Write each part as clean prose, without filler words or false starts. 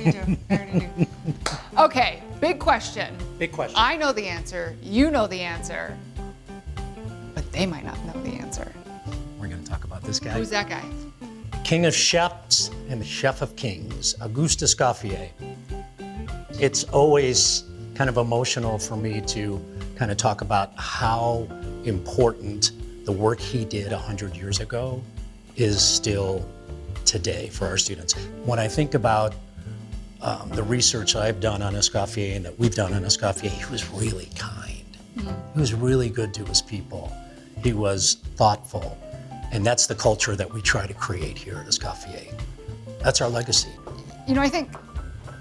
already do. Okay, big question. Big question. I know the answer, you know the answer, but they might not know the answer. We're going to talk about this guy. Who's that guy? King of chefs and the chef of kings, Auguste Escoffier. It's always kind of emotional for me to kind of talk about how important the work he did 100 years ago is still today for our students. When I think about the research I've done on Escoffier and that we've done on Escoffier, he was really kind. He was really good to his people. He was thoughtful. And that's the culture that we try to create here at Escoffier. That's our legacy. You know, I think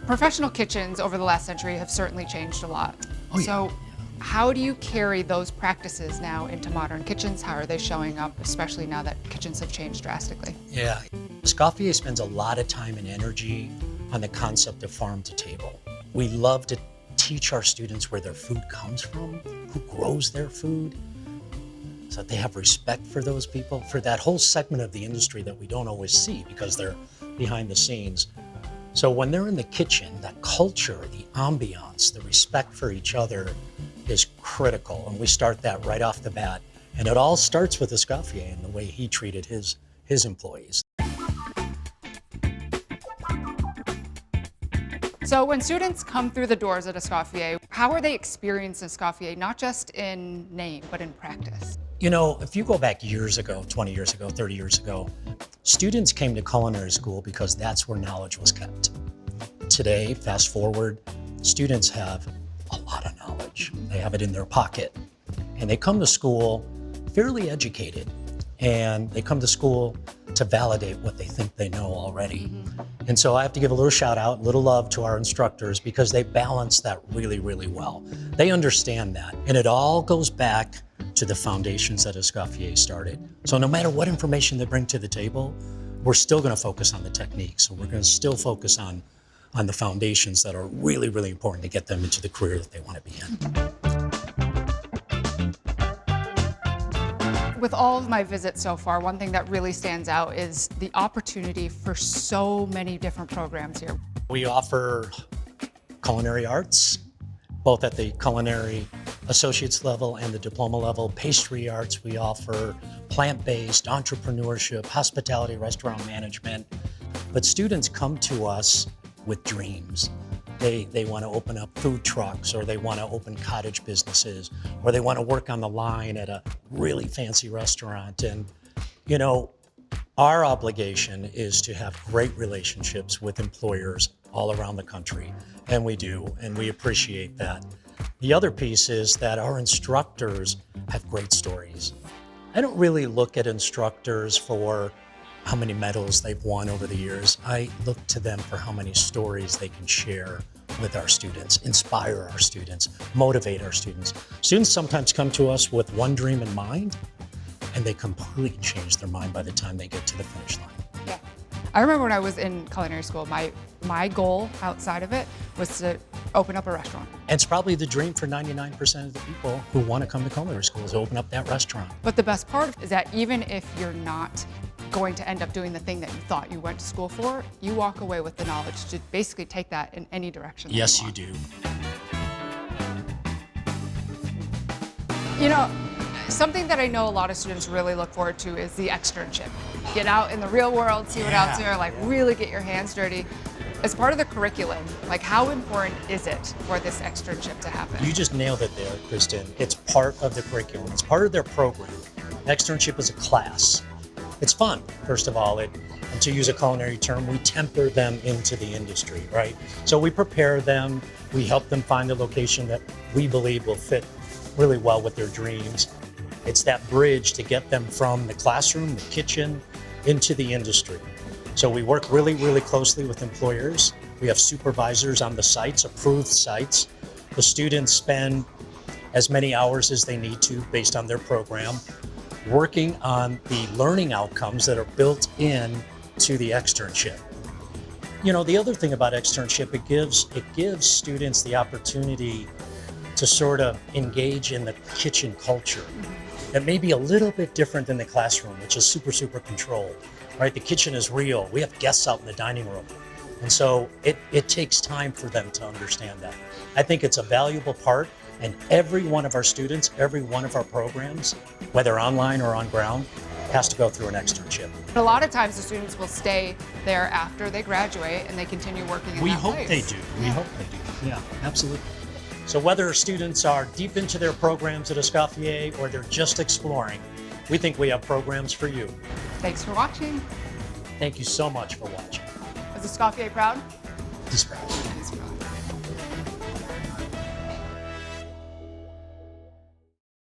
professional kitchens over the last century have certainly changed a lot. Oh, yeah. So how do you carry those practices now into modern kitchens? How are they showing up, especially now that kitchens have changed drastically? Yeah, Escoffier spends a lot of time and energy on the concept of farm to table. We love to teach our students where their food comes from, who grows their food, so that they have respect for those people, for that whole segment of the industry that we don't always see because they're behind the scenes. So when they're in the kitchen, that culture, the ambiance, the respect for each other is critical. And we start that right off the bat. And it all starts with Escoffier and the way he treated his employees. So when students come through the doors at Escoffier, how are they experiencing Escoffier, not just in name, but in practice? You know, if you go back years ago, 20 years ago, 30 years ago, students came to culinary school because that's where knowledge was kept. Today, fast forward, students have a lot of knowledge. They have it in their pocket. And they come to school fairly educated. And they come to school to validate what they think they know already. And so I have to give a little shout out, a little love to our instructors because they balance that really, really well. They understand that. And it all goes back to the foundations that Escoffier started. So no matter what information they bring to the table, we're still going to focus on the techniques. So we're going to still focus on the foundations that are really, really important to get them into the career that they want to be in. With all of my visits so far, one thing that really stands out is the opportunity for so many different programs here. We offer culinary arts, both at the culinary associates level and the diploma level. Pastry arts, we offer plant-based, entrepreneurship, hospitality, restaurant management. But students come to us with dreams. They want to open up food trucks, or they want to open cottage businesses, or they want to work on the line at a really fancy restaurant. And, you know, our obligation is to have great relationships with employers all around the country. And we do, and we appreciate that. The other piece is that our instructors have great stories. I don't really look at instructors for how many medals they've won over the years. I look to them for how many stories they can share with our students, inspire our students, motivate our students. Students sometimes come to us with one dream in mind, and they completely change their mind by the time they get to the finish line. Yeah. I remember when I was in culinary school, my goal outside of it was to open up a restaurant. And it's probably the dream for 99% of the people who want to come to culinary school is to open up that restaurant. But the best part is that even if you're not going to end up doing the thing that you thought you went to school for, you walk away with the knowledge to basically take that in any direction. Yes, you do. You know, something that I know a lot of students really look forward to is the externship. Get out in the real world, see what else there, like really get your hands dirty. As part of the curriculum, like how important is it for this externship to happen? You just nailed it there, Kristen. It's part of the curriculum. It's part of their program. Externship is a class. It's fun, first of all. And to use a culinary term, we temper them into the industry, right? So we prepare them, we help them find a location that we believe will fit really well with their dreams. It's that bridge to get them from the classroom, the kitchen, into the industry. So we work really, really closely with employers. We have supervisors on the sites, approved sites. The students spend as many hours as they need to based on their program, working on the learning outcomes that are built in to the externship. You know, the other thing about externship, it gives students the opportunity to sort of engage in the kitchen culture that may be a little bit different than the classroom, which is super, super controlled, right? The kitchen is real. We have guests out in the dining room. And so it takes time for them to understand that. I think it's a valuable part, and every one of our students, every one of our programs, whether online or on ground, has to go through an externship. A lot of times the students will stay there after they graduate and they continue working in We that hope place. they do. We hope they do. Yeah, absolutely. So whether students are deep into their programs at Escoffier or they're just exploring, we think we have programs for you. Thanks for watching. Thank you so much for watching. Is Escoffier proud? He's proud.